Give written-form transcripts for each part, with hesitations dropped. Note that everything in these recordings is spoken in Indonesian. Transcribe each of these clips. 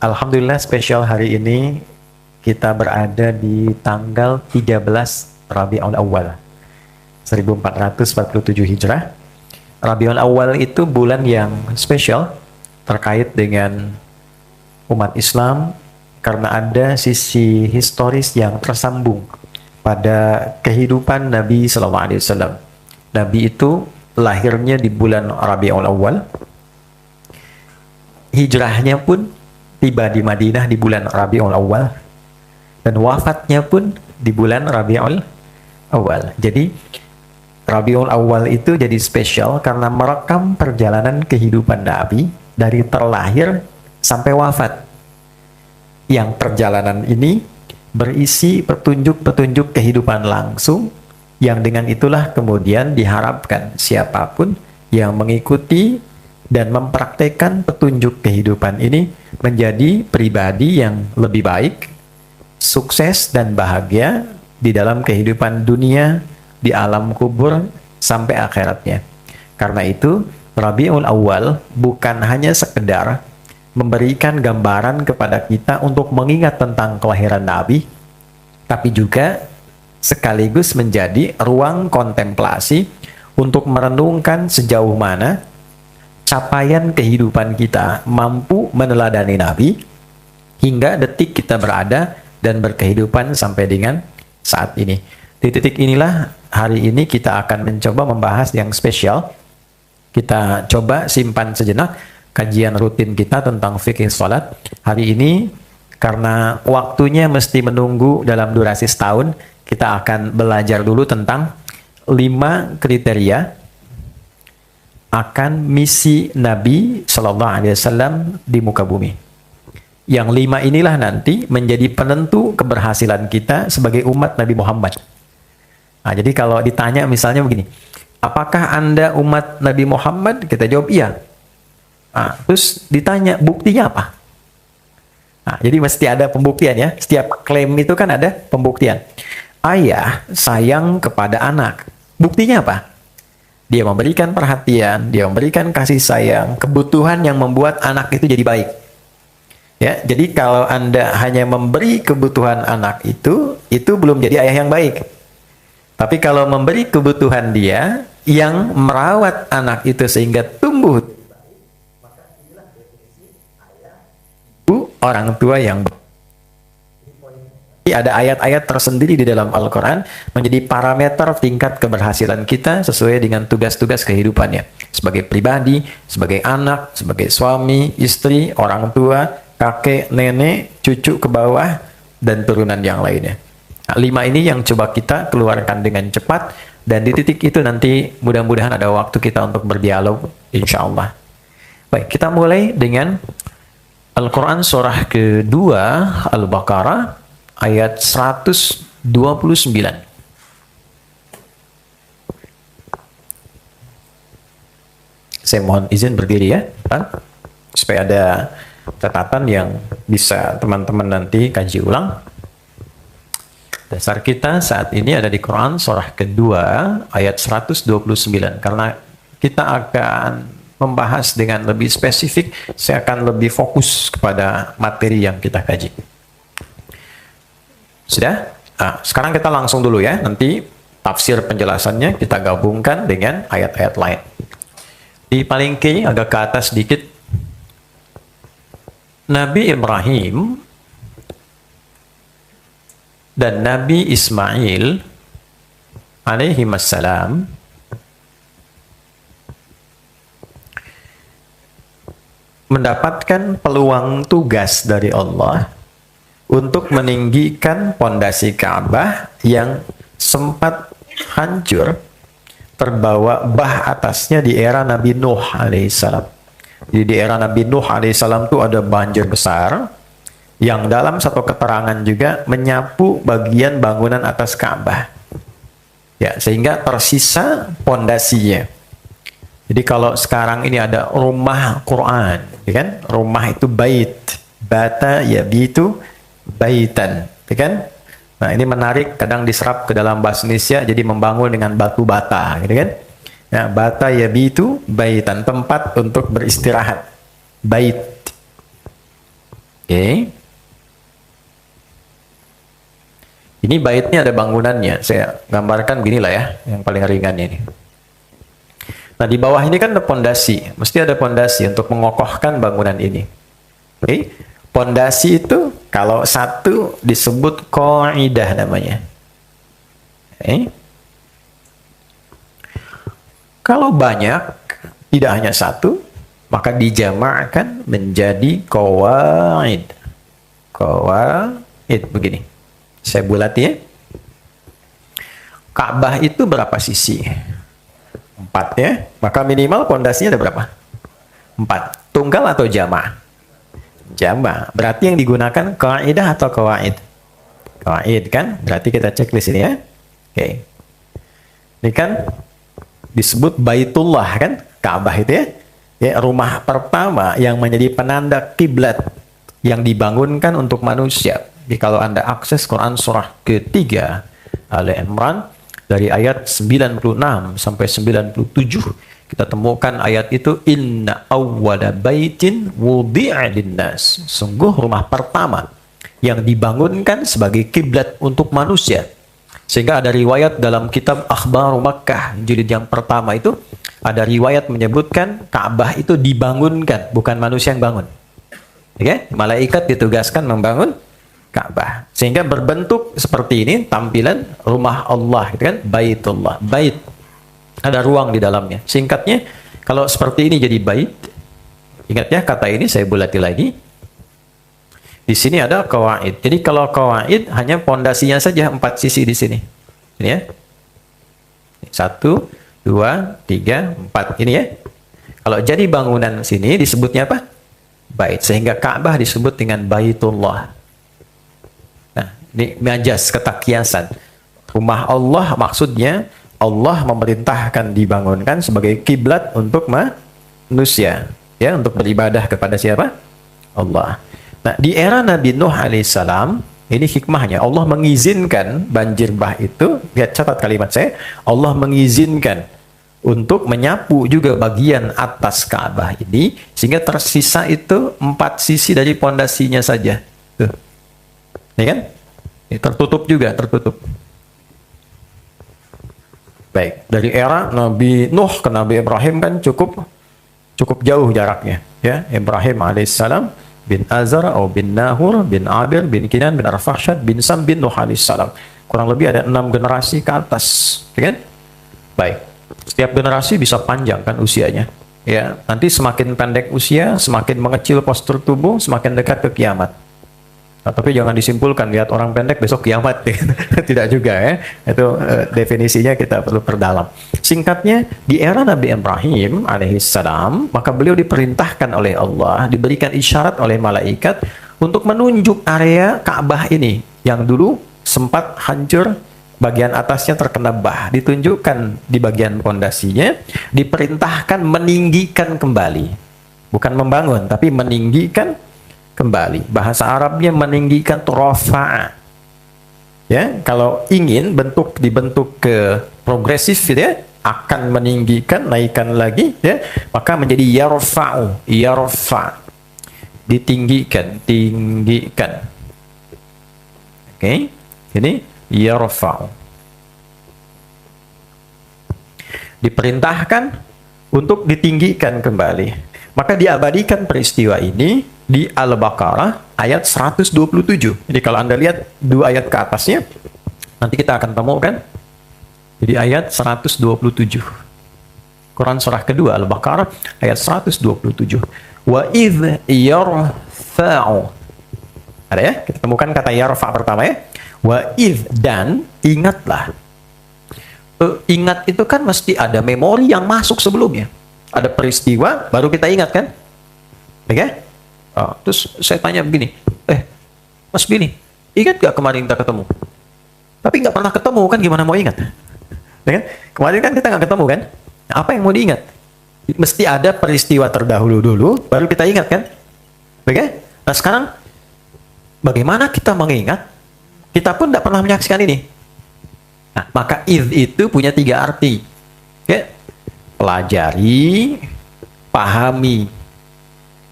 Alhamdulillah spesial hari ini kita berada di tanggal 13 Rabiul Awal 1447 Hijrah. Rabiul Awal itu bulan yang spesial terkait dengan umat Islam karena ada sisi historis yang tersambung pada kehidupan Nabi Sallallahu Alaihi Wasallam. Nabi itu lahirnya di bulan Rabiul Awal, hijrahnya pun tiba di Madinah di bulan Rabiul Awal, dan wafatnya pun di bulan Rabiul Awal. Jadi Rabiul Awal itu jadi spesial karena merekam perjalanan kehidupan Nabi dari terlahir sampai wafat. Yang perjalanan ini berisi petunjuk-petunjuk kehidupan langsung yang dengan itulah kemudian diharapkan siapapun yang mengikuti dan mempraktekkan petunjuk kehidupan ini menjadi pribadi yang lebih baik, sukses dan bahagia di dalam kehidupan dunia, di alam kubur, sampai akhiratnya. Karena itu, Rabiul Awal bukan hanya sekedar memberikan gambaran kepada kita untuk mengingat tentang kelahiran Nabi, tapi juga sekaligus menjadi ruang kontemplasi untuk merenungkan sejauh mana capaian kehidupan kita mampu meneladani Nabi hingga detik kita berada dan berkehidupan sampai dengan saat ini. Di titik inilah hari ini kita akan mencoba membahas yang spesial. Kita coba simpan sejenak kajian rutin kita tentang fikih salat. Hari ini karena waktunya mesti menunggu dalam durasi setahun, kita akan belajar dulu tentang 5 kriteria akan misi Nabi Shallallahu Alaihi Wasallam di muka bumi. Yang 5 inilah nanti menjadi penentu keberhasilan kita sebagai umat Nabi Muhammad. Nah, jadi kalau ditanya misalnya begini, apakah Anda umat Nabi Muhammad? Kita jawab iya. Nah, terus ditanya buktinya apa? Nah, jadi mesti ada pembuktian ya. Setiap klaim itu kan ada pembuktian. Ayah sayang kepada anak. Buktinya apa? Dia memberikan perhatian, dia memberikan kasih sayang, kebutuhan yang membuat anak itu jadi baik. Ya, jadi kalau Anda hanya memberi kebutuhan anak itu belum jadi ayah yang baik. Tapi kalau memberi kebutuhan dia yang merawat anak itu sehingga tumbuh, maka inilah definisi ayah, ibu, orang tua yang baik. Ada ayat-ayat tersendiri di dalam Al-Quran menjadi parameter tingkat keberhasilan kita sesuai dengan tugas-tugas kehidupannya. Sebagai pribadi, sebagai anak, sebagai suami, istri, orang tua, kakek, nenek, cucu ke bawah, dan turunan yang lainnya. Nah, 5 ini yang coba kita keluarkan dengan cepat, dan di titik itu nanti mudah-mudahan ada waktu kita untuk berdialog, insya Allah. Baik, kita mulai dengan Al-Quran surah kedua, Al-Baqarah, ayat 129. Saya mohon izin berdiri ya, Pak, supaya ada catatan yang bisa teman-teman nanti kaji ulang. Dasar kita saat ini ada di Quran surah kedua ayat 129. Karena kita akan membahas dengan lebih spesifik, saya akan lebih fokus kepada materi yang kita kaji. Sudah? Nah, sekarang kita langsung dulu ya. Nanti tafsir penjelasannya kita gabungkan dengan ayat-ayat lain. Di paling kiri agak ke atas sedikit. Nabi Ibrahim dan Nabi Ismail alaihimassalam mendapatkan peluang tugas dari Allah untuk meninggikan pondasi Ka'bah yang sempat hancur, terbawa bah atasnya di era Nabi Nuh alaihissalam. Jadi di era Nabi Nuh alaihissalam itu ada banjir besar, yang dalam satu keterangan juga menyapu bagian bangunan atas Ka'bah. Ya, sehingga tersisa pondasinya. Jadi kalau sekarang ini ada rumah Quran, ya kan? Rumah itu bait, bata yabitu baitan, ya kan? Nah, ini menarik, kadang diserap ke dalam bahasa Indonesia jadi membangun dengan batu bata, gitu kan? Ya, bata yabitu baitan, tempat untuk beristirahat. Bait. Oke. Ini baitnya ada bangunannya. Saya gambarkan beginilah ya, yang paling ringannya ini. Nah, di bawah ini kan ada pondasi. Mesti ada pondasi untuk mengokohkan bangunan ini. Oke. Pondasi itu kalau satu disebut qaidah namanya. Oke. Kalau banyak, tidak hanya satu, maka dijamakkan menjadi qawaid. Qawaid begini. Saya bulat ya. Ka'bah itu berapa sisi? 4 ya. Maka minimal pondasinya ada berapa? 4. Tunggal atau jama'? Jama'. Berarti yang digunakan kaidah atau qawaid? Qawaid kan? Berarti kita cek di sini ya. Oke. Ini kan disebut Baitullah kan? Ka'bah itu ya. Ya, rumah pertama yang menjadi penanda kiblat yang dibangunkan untuk manusia. Jadi kalau Anda akses Quran surah ketiga Ali Imran dari ayat 96 sampai 97, kita temukan ayat itu, inna awwala baitin wudi'a linnas. Sungguh rumah pertama yang dibangunkan sebagai kiblat untuk manusia. Sehingga ada riwayat dalam kitab Akhbaru Makkah jilid yang pertama itu, ada riwayat menyebutkan Ka'bah itu dibangunkan, bukan manusia yang bangun. Oke, malaikat ditugaskan membangun Ka'bah. Sehingga berbentuk seperti ini tampilan rumah Allah, gitu kan? Baitullah. Bait. Ada ruang di dalamnya. Singkatnya, kalau seperti ini jadi bait. Ingat ya, kata ini saya bulati lagi. Di sini ada qawaid. Jadi kalau qawaid hanya pondasinya saja 4 sisi di sini. Ini ya. 1, 2, 3, 4. Ini ya. Kalau jadi bangunan sini disebutnya apa? Bait. Sehingga Ka'bah disebut dengan Baitullah. Nah, ini majas, ketakiasan. Rumah Allah maksudnya Allah memerintahkan dibangunkan sebagai kiblat untuk manusia, ya, untuk beribadah kepada siapa? Allah. Nah, di era Nabi Nuh alaihissalam, ini hikmahnya, Allah mengizinkan banjir bah itu, lihat catat kalimat saya, Allah mengizinkan untuk menyapu juga bagian atas Ka'bah ini, sehingga tersisa itu 4 sisi dari pondasinya saja. Tuh. Ini kan? Ini tertutup juga, tertutup. Baik, dari era Nabi Nuh ke Nabi Ibrahim kan cukup jauh jaraknya, ya. Ibrahim alaihissalam bin Azar atau bin Nahur bin Abir bin Kinan bin Arfakhshad bin Sam bin Nuh alaihissalam. Kurang lebih ada 6 generasi ke atas, ya kan? Baik. Setiap generasi bisa panjang kan usianya. Ya, nanti semakin pendek usia, semakin mengecil postur tubuh, semakin dekat ke kiamat. Nah, tapi jangan disimpulkan lihat orang pendek besok kiamat. Tidak juga ya. Itu definisinya kita perlu perdalam. Singkatnya, di era Nabi Ibrahim alaihissalam, maka beliau diperintahkan oleh Allah, diberikan isyarat oleh malaikat untuk menunjuk area Ka'bah ini yang dulu sempat hancur, bagian atasnya terkena bah, ditunjukkan di bagian pondasinya, diperintahkan meninggikan kembali. Bukan membangun, tapi meninggikan kembali. Bahasa Arabnya meninggikan itu rafa'a. Ya, kalau ingin dibentuk ke progresif gitu ya, akan meninggikan, naikkan lagi ya, maka menjadi yarfa'u, yarfa'. Ditinggikan, tinggikan. Oke. Ini yarfa'u. Diperintahkan untuk ditinggikan kembali. Maka diabadikan peristiwa ini di Al-Baqarah ayat 127. Jadi kalau Anda lihat 2 ayat ke atasnya, nanti kita akan temukan. Jadi ayat 127. Quran surah kedua Al-Baqarah ayat 127. Wa idh yarfa'u. Ada ya? Kita temukan kata yarfa' pertama ya. Wa idh, dan ingatlah. Ingat itu kan mesti ada memori yang masuk sebelumnya. Ada peristiwa, baru kita ingat kan? Oke? Oh, terus saya tanya begini, Mas Bini, ingat gak kemarin kita ketemu? Tapi nggak pernah ketemu kan, gimana mau ingat? Ya kan? Kemarin kan kita nggak ketemu kan? Nah, apa yang mau diingat? Mesti ada peristiwa terdahulu dulu, baru kita ingat kan? Oke? Nah sekarang, bagaimana kita mengingat? Kita pun tidak pernah menyaksikan ini. Nah, maka idh itu punya 3 arti. Oke? Pelajari, pahami,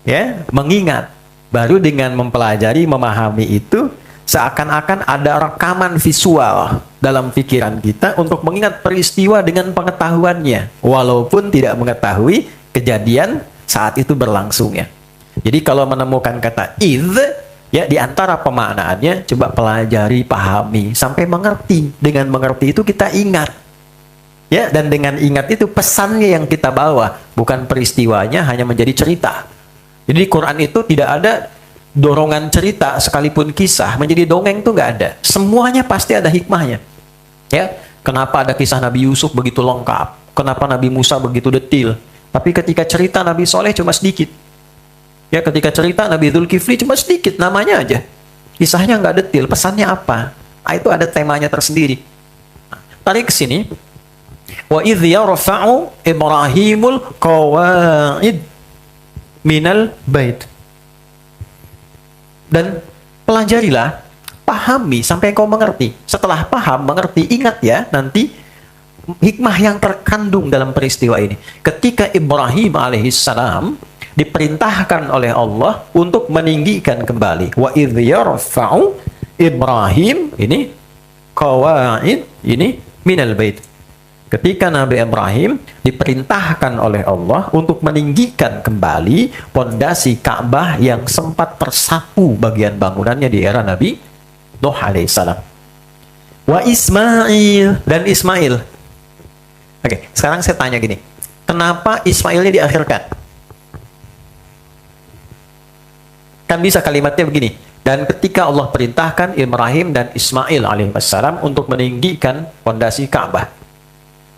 ya, mengingat. Baru dengan mempelajari, memahami itu, seakan-akan ada rekaman visual dalam pikiran kita untuk mengingat peristiwa dengan pengetahuannya, walaupun tidak mengetahui kejadian saat itu berlangsungnya. Jadi kalau menemukan kata idh, ya di antara pemaknaannya, coba pelajari, pahami, sampai mengerti. Dengan mengerti itu kita ingat. Ya, dan dengan ingat itu pesannya yang kita bawa, bukan peristiwanya hanya menjadi cerita. Jadi di Quran itu tidak ada dorongan cerita sekalipun kisah menjadi dongeng, itu nggak ada. Semuanya pasti ada hikmahnya. Ya, kenapa ada kisah Nabi Yusuf begitu lengkap? Kenapa Nabi Musa begitu detil? Tapi ketika cerita Nabi Soleh cuma sedikit. Ya, ketika cerita Nabi Dzulkifli cuma sedikit, namanya aja. Kisahnya nggak detil, pesannya apa? Nah, itu ada temanya tersendiri. Nah, tarik ke sini. Wa idh yarfa'u Ibrahimul qawa'id minal bait. Dan pelajarilah, pahami sampai kau mengerti. Setelah paham, mengerti, ingat ya nanti hikmah yang terkandung dalam peristiwa ini. Ketika Ibrahim alaihissalam diperintahkan oleh Allah untuk meninggikan kembali. Wa idh yarfa'u Ibrahim, ini qawa'id, ini minal bait. Ketika Nabi Ibrahim diperintahkan oleh Allah untuk meninggikan kembali pondasi Ka'bah yang sempat tersapu bagian bangunannya di era Nabi Nuh alaihissalam. Wa Ismail, dan Ismail. Oke, sekarang saya tanya gini. Kenapa Ismailnya diakhirkan? Kan bisa kalimatnya begini. Dan ketika Allah perintahkan Ibrahim dan Ismail alaihissalam untuk meninggikan pondasi Ka'bah.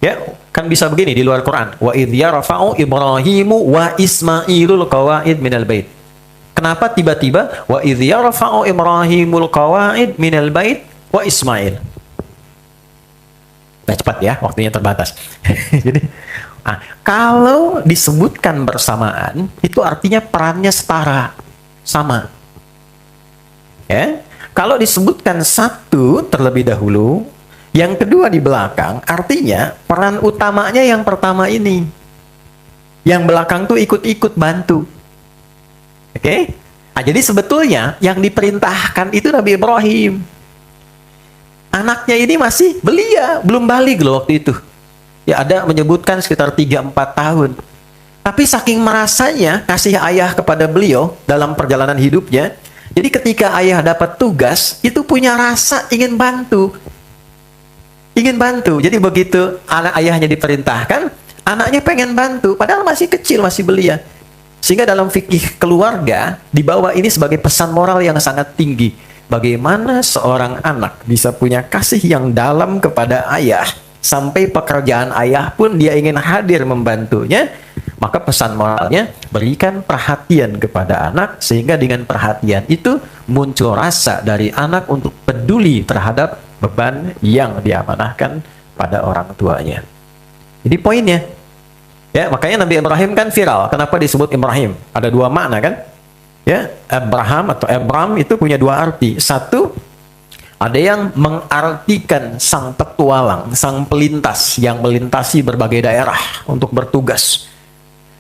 Ya, kan bisa begini di luar Quran. Wa idh yarfa'u Ibrahimu wa Ismailul qawa'id minal bait. Kenapa tiba-tiba wa idh yarfa'u Ibrahimul qawa'id minal bait wa Ismail? Nah, cepat ya, waktunya terbatas. Jadi, kalau disebutkan bersamaan, itu artinya perannya setara, sama. Ya, kalau disebutkan satu terlebih dahulu, yang kedua di belakang, artinya peran utamanya yang pertama ini. Yang belakang tuh ikut-ikut bantu. Oke? Nah, jadi sebetulnya yang diperintahkan itu Nabi Ibrahim. Anaknya ini masih belia, belum balik loh waktu itu. Ya, ada menyebutkan sekitar 3-4 tahun. Tapi saking merasanya kasih ayah kepada beliau dalam perjalanan hidupnya, jadi ketika ayah dapat tugas, itu punya rasa ingin bantu. Ingin bantu. Jadi begitu anak ayahnya diperintahkan, anaknya pengen bantu, padahal masih kecil, masih belia. Sehingga dalam fikih keluarga, dibawa ini sebagai pesan moral yang sangat tinggi. Bagaimana seorang anak bisa punya kasih yang dalam kepada ayah, sampai pekerjaan ayah pun dia ingin hadir membantunya. Maka pesan moralnya, berikan perhatian kepada anak, sehingga dengan perhatian itu muncul rasa dari anak untuk peduli terhadap beban yang diamanahkan pada orang tuanya. Jadi poinnya, ya makanya Nabi Ibrahim kan viral. Kenapa disebut Ibrahim? Ada dua makna kan? Ya, Abraham atau Abram itu punya dua arti. Satu, ada yang mengartikan sang petualang, sang pelintas yang melintasi berbagai daerah untuk bertugas.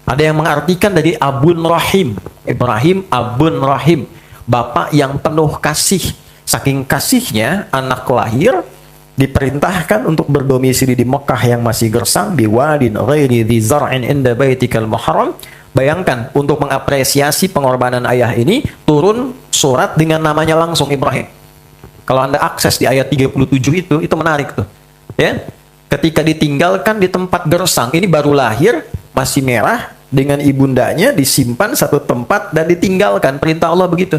Ada yang mengartikan dari Abun Rahim. Ibrahim Abun Rahim, bapak yang penuh kasih. Saking kasihnya, anak lahir diperintahkan untuk berdomisili di Mekah yang masih gersang, biwadin ghairi dzi zar'in inda baitikal muharram. Bayangkan, untuk mengapresiasi pengorbanan ayah ini, turun surat dengan namanya langsung Ibrahim. Kalau Anda akses di ayat 37 itu menarik tuh. Ya. Ketika ditinggalkan di tempat gersang, ini baru lahir, masih merah, dengan ibundanya disimpan satu tempat dan ditinggalkan. Perintah Allah begitu.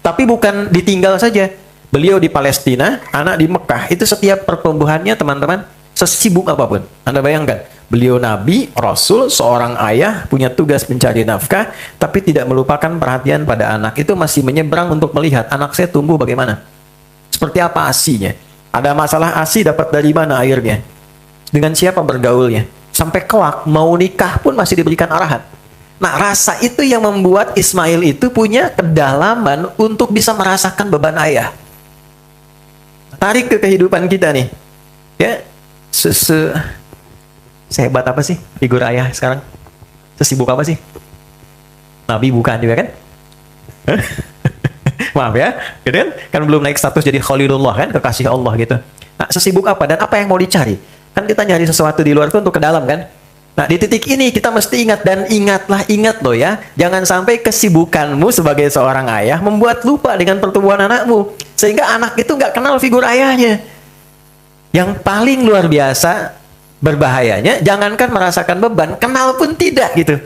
Tapi bukan ditinggal saja. Beliau di Palestina, anak di Mekah. Itu setiap pertumbuhannya, teman-teman, sesibuk apapun. Anda bayangkan, beliau Nabi, Rasul, seorang ayah, punya tugas mencari nafkah, tapi tidak melupakan perhatian pada anak. Itu masih menyeberang untuk melihat, anak saya tumbuh bagaimana? Seperti apa asinya? Ada masalah asi, dapat dari mana airnya? Dengan siapa bergaulnya? Sampai kelak, mau nikah pun masih diberikan arahan. Nah, rasa itu yang membuat Ismail itu punya kedalaman untuk bisa merasakan beban ayah. Tarik ke kehidupan kita nih. Ya, sehebat apa sih figur ayah sekarang? Sesibuk apa sih? Nabi bukan juga kan? Maaf ya, gitu kan? Kan belum naik status jadi Khalilullah kan, kekasih Allah gitu. Nah, sesibuk apa dan apa yang mau dicari? Kan kita nyari sesuatu di luar itu untuk ke dalam kan? Nah, di titik ini kita mesti ingat dan ingat loh ya. Jangan sampai kesibukanmu sebagai seorang ayah membuat lupa dengan pertumbuhan anakmu. Sehingga anak itu nggak kenal figur ayahnya. Yang paling luar biasa berbahayanya, jangankan merasakan beban, kenal pun tidak gitu.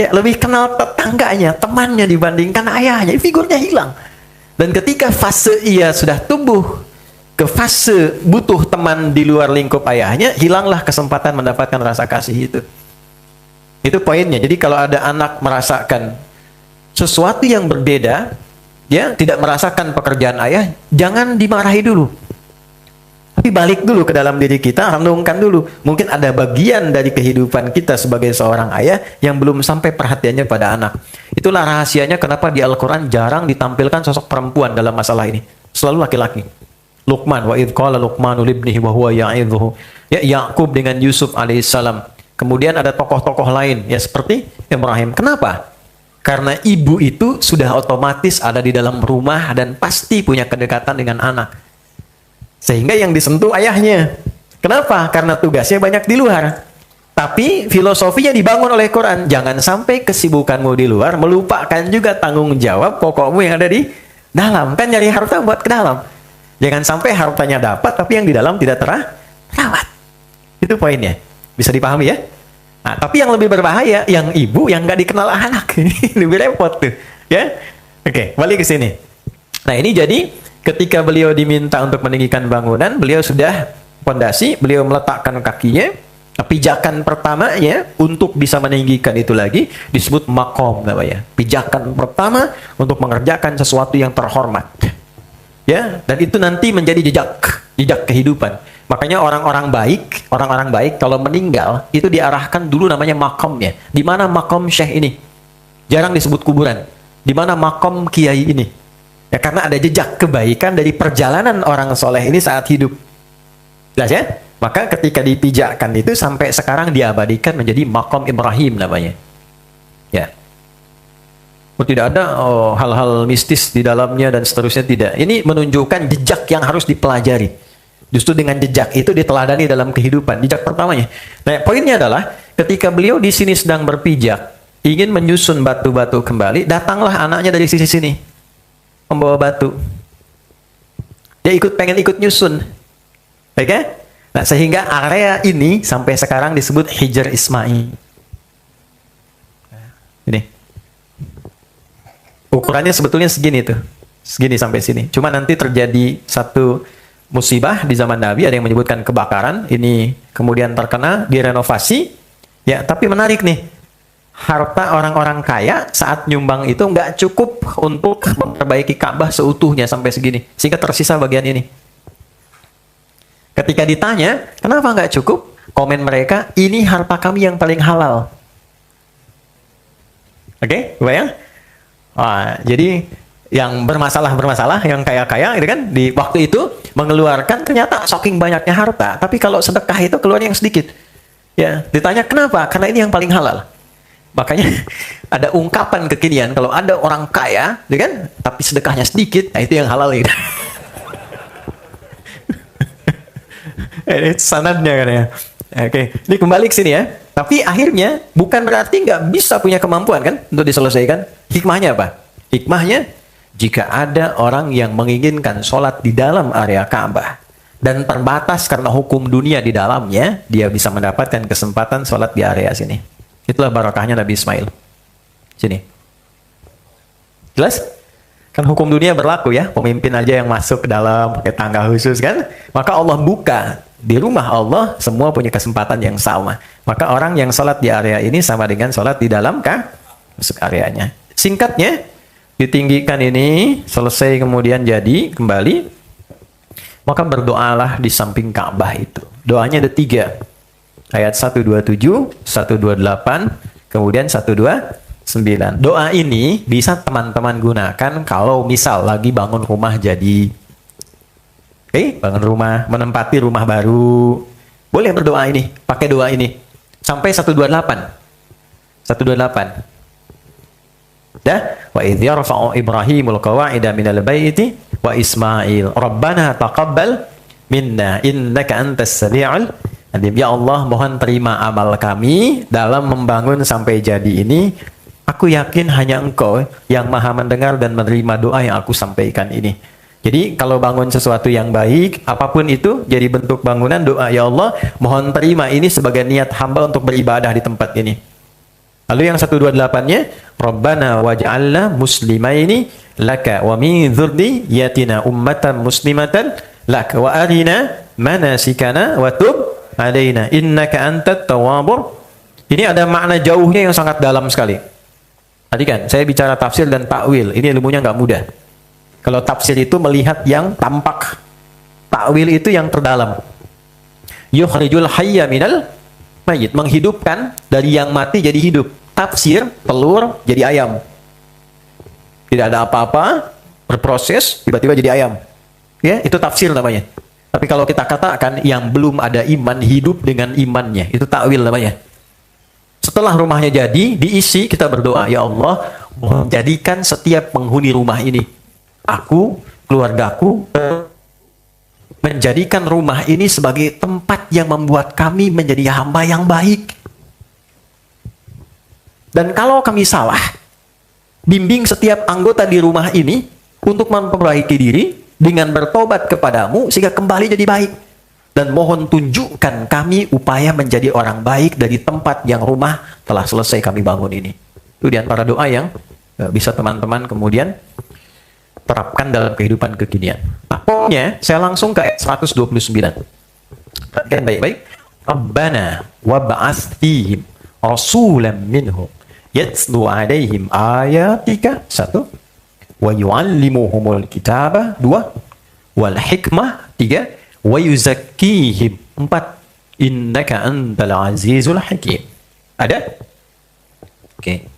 Ya, lebih kenal tetangganya, temannya dibandingkan ayahnya. Figurnya hilang. Dan ketika fase ia sudah tumbuh ke fase butuh teman di luar lingkup ayahnya, hilanglah kesempatan mendapatkan rasa kasih itu. Itu poinnya. Jadi kalau ada anak merasakan sesuatu yang berbeda, ya, tidak merasakan pekerjaan ayah, jangan dimarahi dulu. Tapi balik dulu ke dalam diri kita, renungkan dulu. Mungkin ada bagian dari kehidupan kita sebagai seorang ayah yang belum sampai perhatiannya pada anak. Itulah rahasianya kenapa di Al-Quran jarang ditampilkan sosok perempuan dalam masalah ini. Selalu laki-laki. Luqman, wa idh qala Luqmanu libnihi wa huwa ya'idhuhu. Ya, Yakub dengan Yusuf alaihissalam. Kemudian ada tokoh-tokoh lain, ya seperti Ibrahim. Kenapa? Karena ibu itu sudah otomatis ada di dalam rumah dan pasti punya kedekatan dengan anak. Sehingga yang disentuh ayahnya. Kenapa? Karena tugasnya banyak di luar. Tapi filosofinya dibangun oleh Quran. Jangan sampai kesibukanmu di luar melupakan juga tanggung jawab pokokmu yang ada di dalam. Kan nyari harta buat ke dalam. Jangan sampai hartanya dapat tapi yang di dalam tidak terawat. Itu poinnya. Bisa dipahami ya? Nah, tapi yang lebih berbahaya, yang ibu yang nggak dikenal anak. Lebih repot tuh. Ya? Oke, balik ke sini. Nah, ini jadi ketika beliau diminta untuk meninggikan bangunan, beliau sudah pondasi, beliau meletakkan kakinya. Pijakan pertamanya untuk bisa meninggikan itu lagi disebut makom namanya. Pijakan pertama untuk mengerjakan sesuatu yang terhormat. Ya, dan itu nanti menjadi jejak kehidupan. Makanya orang-orang baik kalau meninggal itu diarahkan dulu namanya makomnya. Di mana makom syekh ini? Jarang disebut kuburan. Di mana makom kiai ini? Ya, karena ada jejak kebaikan dari perjalanan orang soleh ini saat hidup. Jelas ya? Maka ketika dipijakkan itu sampai sekarang diabadikan menjadi makom Ibrahim namanya. Ya. Tidak ada hal-hal mistis di dalamnya dan seterusnya, tidak. Ini menunjukkan jejak yang harus dipelajari. Justru dengan jejak itu diteladani dalam kehidupan. Jejak pertamanya. Nah, poinnya adalah ketika beliau di sini sedang berpijak, ingin menyusun batu-batu kembali, datanglah anaknya dari sisi sini. Membawa batu. Dia pengen ikut nyusun. Baik ya? Nah, sehingga area ini sampai sekarang disebut Hijr Ismail. Ini. Ukurannya sebetulnya segini tuh. Segini sampai sini. Cuma nanti terjadi satu musibah di zaman Nabi, ada yang menyebutkan kebakaran. Ini kemudian terkena, direnovasi. Ya, tapi menarik nih. Harta orang-orang kaya saat nyumbang itu nggak cukup untuk memperbaiki Ka'bah seutuhnya sampai segini. Sehingga tersisa bagian ini. Ketika ditanya, kenapa nggak cukup? Komen mereka, ini harta kami yang paling halal. Oke, bayang? Wah, jadi yang bermasalah, yang kaya-kaya, gitu kan? Di waktu itu mengeluarkan ternyata saking banyaknya harta. Tapi kalau sedekah itu keluar yang sedikit. Ya, ditanya kenapa? Karena ini yang paling halal. Makanya ada ungkapan kekinian kalau ada orang kaya, ya kan? Tapi sedekahnya sedikit, nah itu yang halal gitu. Ini sanadnya kan ya. Oke, ini kembali ke sini ya. Tapi akhirnya bukan berarti nggak bisa punya kemampuan kan untuk diselesaikan. Hikmahnya apa? Hikmahnya jika ada orang yang menginginkan sholat di dalam area Ka'bah dan terbatas karena hukum dunia di dalamnya, dia bisa mendapatkan kesempatan sholat di area sini. Itulah barakahnya Nabi Ismail. Sini. Jelas? Kan hukum dunia berlaku ya. Pemimpin aja yang masuk ke dalam pakai tangga khusus kan. Maka Allah buka. Di rumah Allah semua punya kesempatan yang sama. Maka orang yang sholat di area ini sama dengan sholat di dalam masuk areanya. Singkatnya, ditinggikan ini, selesai kemudian jadi, kembali. Maka berdoalah di samping Ka'bah itu. Doanya ada 3. Ayat 127, 128, kemudian 129. Doa ini bisa teman-teman gunakan kalau misal lagi bangun rumah jadi. Oke, bangun rumah, menempati rumah baru. Boleh berdoa ini, pakai doa ini. Sampai 128. 128. Dah, wa idh yarfa'u Ibrahimul qawa'ida minal baiti wa Ismail. Rabbana taqabbal minna innaka antas sami'ul alim. Ya Allah, mohon terima amal kami dalam membangun sampai jadi ini. Aku yakin hanya Engkau yang Maha mendengar dan menerima doa yang aku sampaikan ini. Jadi kalau bangun sesuatu yang baik, apapun itu jadi bentuk bangunan doa, ya Allah, mohon terima ini sebagai niat hamba untuk beribadah di tempat ini. Lalu yang 128-nya, Rabbana waj'alna muslimaini laka wa min dzurriyyatina ummatan muslimatan lak wa arina manasikana wa tub alaina innaka antat tawwabur. Ini ada makna jauhnya yang sangat dalam sekali. Tadi kan saya bicara tafsir dan takwil, ini ilmunya nggak mudah. Kalau tafsir itu melihat yang tampak, takwil itu yang terdalam. Yukhrijul hayya minal mayyit, menghidupkan dari yang mati jadi hidup. Tafsir, telur jadi ayam. Tidak ada apa-apa, berproses, tiba-tiba jadi ayam. Ya, itu tafsir namanya. Tapi kalau kita katakan yang belum ada iman, hidup dengan imannya, itu takwil namanya. Setelah rumahnya jadi, diisi, kita berdoa, ya Allah, mohon jadikan setiap penghuni rumah ini, aku, keluargaku, menjadikan rumah ini sebagai tempat yang membuat kami menjadi hamba yang baik. Dan kalau kami salah, bimbing setiap anggota di rumah ini untuk memperbaiki diri dengan bertobat kepadamu sehingga kembali jadi baik. Dan mohon tunjukkan kami upaya menjadi orang baik dari tempat yang rumah telah selesai kami bangun ini. Itu di antara doa yang bisa teman-teman kemudian terapkan dalam kehidupan kekinian. Nah, pokoknya saya langsung ke ayat 129. Perhatikan baik-baik. Rabbana wab'ats fihim rasulan minhum yatlu 'alaihim ayatika, 1, wa yu'allimuhumul kitaba, 2, wal hikmah, 3, wa yuzakkihim, 4, innaka antal azizul hakim. Ada? Oke.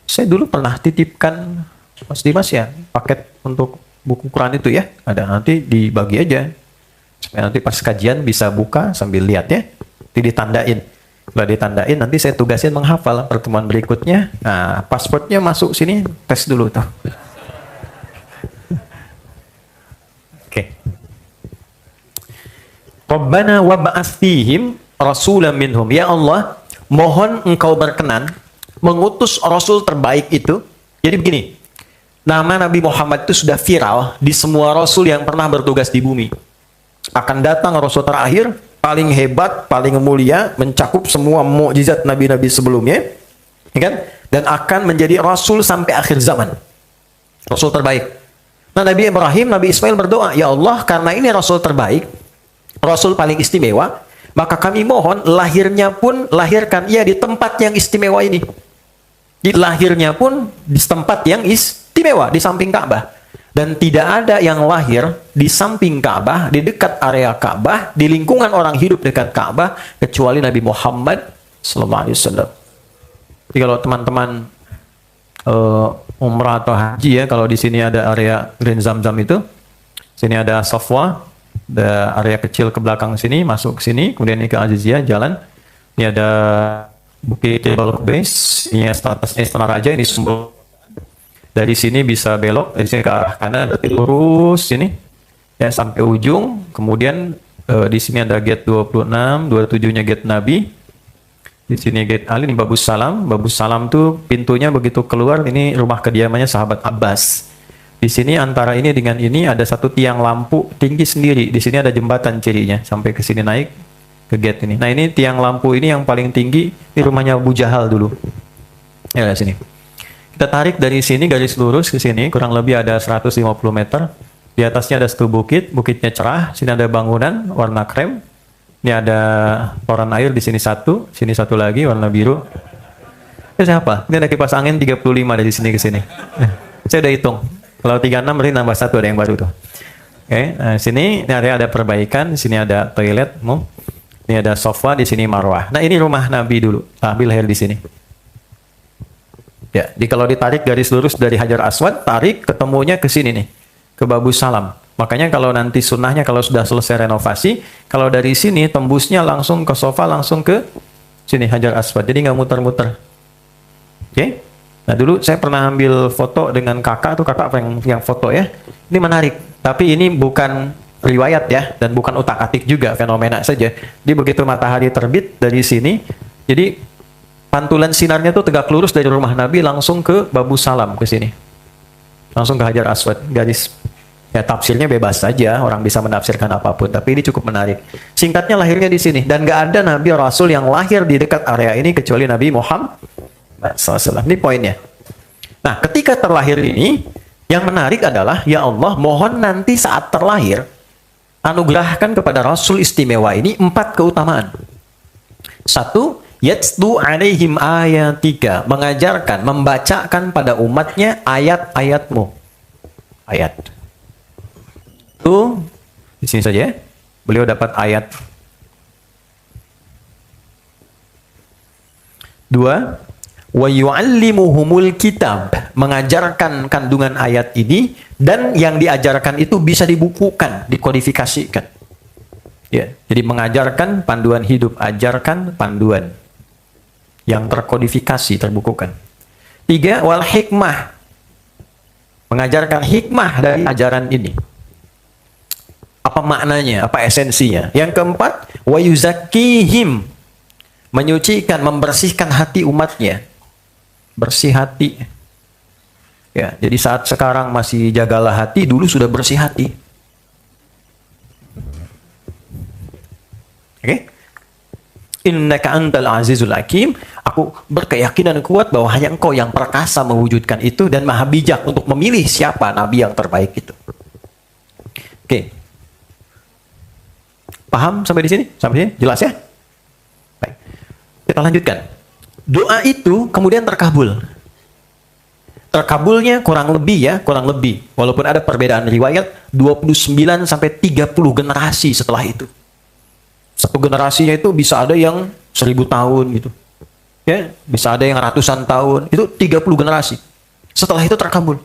Saya dulu pernah titipkan Mas Dimas ya, paket untuk buku Quran itu ya. Ada, nanti dibagi aja. Supaya nanti pas kajian bisa buka sambil lihat ya. Nanti ditandain. Setelah ditandain, nanti saya tugasin menghafal pertemuan berikutnya. Nah, pasportnya masuk sini, tes dulu tuh. Oke. Rabbana wab'ats fihim rasulan minhum. Ya Allah, mohon Engkau berkenan mengutus Rasul terbaik itu. Jadi begini, nama Nabi Muhammad itu sudah viral di semua Rasul yang pernah bertugas di bumi. Akan datang Rasul terakhir, paling hebat, paling mulia, mencakup semua mukjizat Nabi-Nabi sebelumnya, ya kan? Dan akan menjadi Rasul sampai akhir zaman. Rasul terbaik. Nah, Nabi Ibrahim, Nabi Ismail berdoa, ya Allah, karena ini Rasul terbaik, Rasul paling istimewa, maka kami mohon lahirkan ia di tempat yang istimewa ini. Di lahirnya pun di tempat yang istimewa, di samping Ka'bah. Dan tidak ada yang lahir di samping Ka'bah, di dekat area Ka'bah, di lingkungan orang hidup dekat Ka'bah, kecuali Nabi Muhammad SAW. Jadi kalau teman-teman umrah atau haji ya, kalau di sini ada area Green Zamzam itu, sini ada Safwa, ada area kecil ke belakang sini, masuk ke sini, kemudian ini ke Aziziyah, jalan. Ini ada Bukit Jabal Qubais, ini statusnya Istana Raja, ini sumber. Dari sini bisa belok, dari sini ke arah kanan, lurus sini, ya sampai ujung. Kemudian di sini ada gate 26, 27-nya gate Nabi. Di sini gate Ali, ini Babus Salam. Babus Salam tuh pintunya begitu keluar, ini rumah kediamannya sahabat Abbas. Di sini antara ini dengan ini ada satu tiang lampu tinggi sendiri. Di sini ada jembatan cirinya sampai ke sini naik ke gate ini. Nah, ini tiang lampu ini yang paling tinggi, ini rumahnya Abu Jahal dulu. Ya, di sini. Kita tarik dari sini garis lurus ke sini, kurang lebih ada 150 meter. Di atasnya ada satu bukit, bukitnya cerah. Sini ada bangunan warna krem. Ini ada toran air di sini satu lagi warna biru. Ini siapa? Ini ada kipas angin 35 dari sini ke sini. Saya udah hitung. Kalau 36 berarti nambah 1, ada yang baru tuh. Oke, nah sini ini area ada perbaikan, di sini ada toilet, ini ada sofa, di sini marwah. Nah, ini rumah Nabi dulu. Nabi lahir di sini. Ya, jadi kalau ditarik garis lurus dari Hajar Aswad, tarik ketemunya ke sini nih, ke Babus Salam. Makanya kalau nanti sunnahnya kalau sudah selesai renovasi, kalau dari sini tembusnya langsung ke sofa, langsung ke Sini Hajar Aswad. Jadi nggak muter-muter. Oke? Nah dulu saya pernah ambil foto dengan kakak tuh, kakak yang foto ya. Ini menarik. Tapi ini bukan riwayat ya, dan bukan utak-atik juga, fenomena saja. Jadi begitu matahari terbit dari sini, jadi pantulan sinarnya tuh tegak lurus dari rumah Nabi langsung ke Babu Salam ke sini. Langsung ke Hajar Aswad, garis. Ya tafsirnya bebas saja, orang bisa menafsirkan apapun, tapi ini cukup menarik. Singkatnya lahirnya di sini, dan nggak ada Nabi Rasul yang lahir di dekat area ini kecuali Nabi Muhammad SAW. Ini poinnya. Nah, ketika terlahir ini, yang menarik adalah, ya Allah, mohon nanti saat terlahir, anugerahkan kepada Rasul istimewa ini 4 keutamaan. 1, yatslu alaihim ayatika, mengajarkan, membacakan pada umatnya ayat-ayatmu. Ayat. Itu di sini saja ya. Beliau dapat ayat. 2, wa yu'allimuhumul kitab, mengajarkan kandungan ayat ini, dan yang diajarkan itu bisa dibukukan, dikodifikasikan. Ya, jadi mengajarkan panduan hidup, ajarkan panduan yang terkodifikasi, terbukukan. 3, wal hikmah, mengajarkan hikmah dari ajaran ini. Apa maknanya, apa esensinya. Yang keempat, wa yuzakkihim, menyucikan, membersihkan hati umatnya. Bersih hati. Ya, jadi saat sekarang masih jagalah hati, dulu sudah bersih hati. Oke? Innaka antal azizul hakim. Aku berkeyakinan kuat bahwa hanya Engkau yang perkasa mewujudkan itu dan maha bijak untuk memilih siapa nabi yang terbaik itu. Oke. Paham sampai di sini? Sampai sini? Jelas ya? Baik. Kita lanjutkan. Doa itu kemudian terkabul. Terkabulnya kurang lebih, walaupun ada perbedaan riwayat, 29 sampai 30 generasi setelah itu. Satu generasinya itu bisa ada yang 1000 tahun gitu. Ya, bisa ada yang ratusan tahun. Itu 30 generasi. Setelah itu terkabul.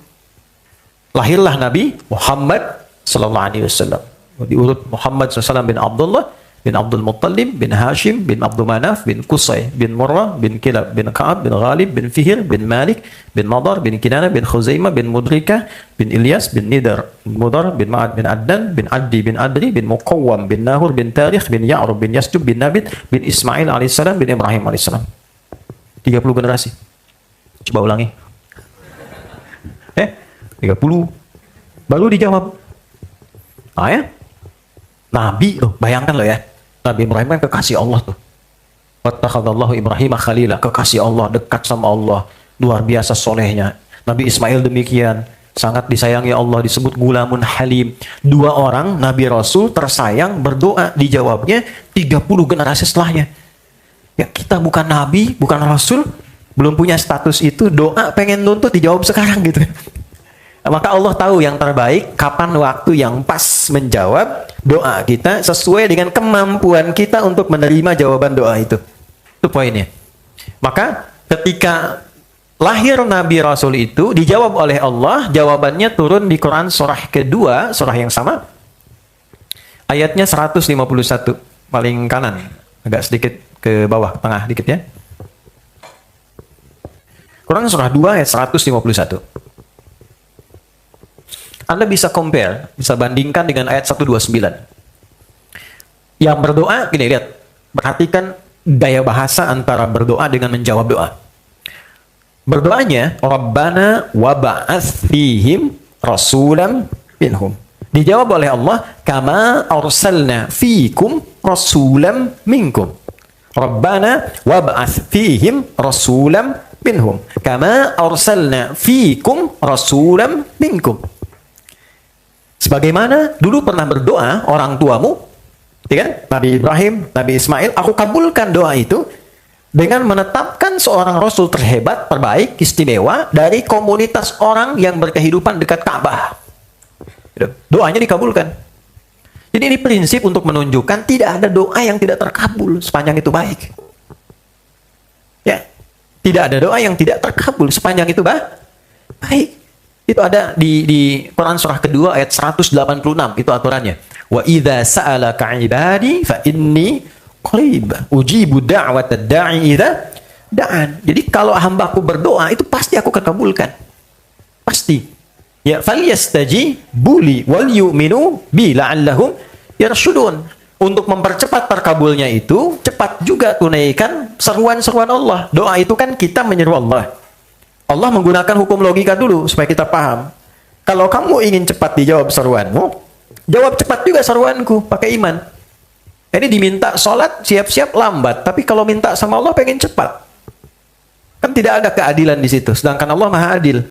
Lahirlah Nabi Muhammad sallallahu alaihi wasallam. Diurut Muhammad SAW bin Abdullah bin Abdul Muttalib bin Hashim bin Abdul Manaf bin Qusay bin Murrah bin Kilab bin Ka'ab bin Ghalib bin Fihir bin Malik bin Nadar bin Kinana bin Khuzaimah bin Mudrika bin Ilyas bin Nidar bin Mudar bin Ma'ad bin Adnan bin Addi bin Adri bin Muqawwam bin Nahur bin Tarikh bin Ya'rub bin Yasjub bin Nabit bin Ismail alaihissalam bin Ibrahim alaihissalam. 30 generasi. Coba ulangi. 30. Baru dijawab. Ya? Nabi loh, bayangkan loh ya. Nabi Ibrahim kan kekasih Allah tuh. Wattakhadallahu Ibrahim khalila, kekasih Allah, dekat sama Allah, luar biasa solehnya. Nabi Ismail demikian, sangat disayangi Allah, disebut gulamun halim. 2 orang Nabi Rasul tersayang berdoa, dijawabnya 30 generasi setelahnya. Ya kita bukan Nabi, bukan Rasul, belum punya status itu, doa pengen nuntut dijawab sekarang gitu. Maka Allah tahu yang terbaik, kapan waktu yang pas menjawab doa kita sesuai dengan kemampuan kita untuk menerima jawaban doa itu. Itu poinnya. Maka ketika lahir Nabi Rasul itu dijawab oleh Allah, jawabannya turun di Quran surah kedua, surah yang sama. Ayatnya 151, paling kanan, agak sedikit ke bawah, tengah dikit ya. Quran surah 2 ayat 151. Anda bisa compare, bisa bandingkan dengan ayat 129. Yang berdoa, gini lihat, perhatikan gaya bahasa antara berdoa dengan menjawab doa. Berdoanya, Rabbana waba'ath fihim rasulam minhum. Dijawab oleh Allah, kama arsalna fikum rasulam minkum. Rabbana wab'ath fihim rasulam minhum. Kama arsalna fikum rasulam minkum. Sebagaimana dulu pernah berdoa orang tuamu, ya kan? Nabi Ibrahim, Nabi Ismail, aku kabulkan doa itu dengan menetapkan seorang Rasul terhebat, terbaik, istimewa dari komunitas orang yang berkehidupan dekat Ka'bah. Doanya dikabulkan. Jadi ini prinsip untuk menunjukkan tidak ada doa yang tidak terkabul sepanjang itu baik. Ya, tidak ada doa yang tidak terkabul sepanjang itu baik. Itu ada di Quran surah kedua ayat 186, itu aturannya. Wa idza sa'alaka 'ibadi fa inni qarib. Ujibu da'watad da'i idza da'an. Jadi kalau hambaku berdoa itu pasti aku akan kabulkan. Pasti. Ya falyastajibu li wal yu'minu bi la'allahum yarshudun. Untuk mempercepat terkabulnya itu, cepat juga tunaikan seruan-seruan Allah. Doa itu kan kita menyeru Allah. Allah menggunakan hukum logika dulu supaya kita paham. Kalau kamu ingin cepat dijawab seruanmu, jawab cepat juga seruanku pakai iman. Ini diminta sholat, siap-siap lambat. Tapi kalau minta sama Allah pengen cepat. Kan tidak ada keadilan di situ. Sedangkan Allah Maha Adil.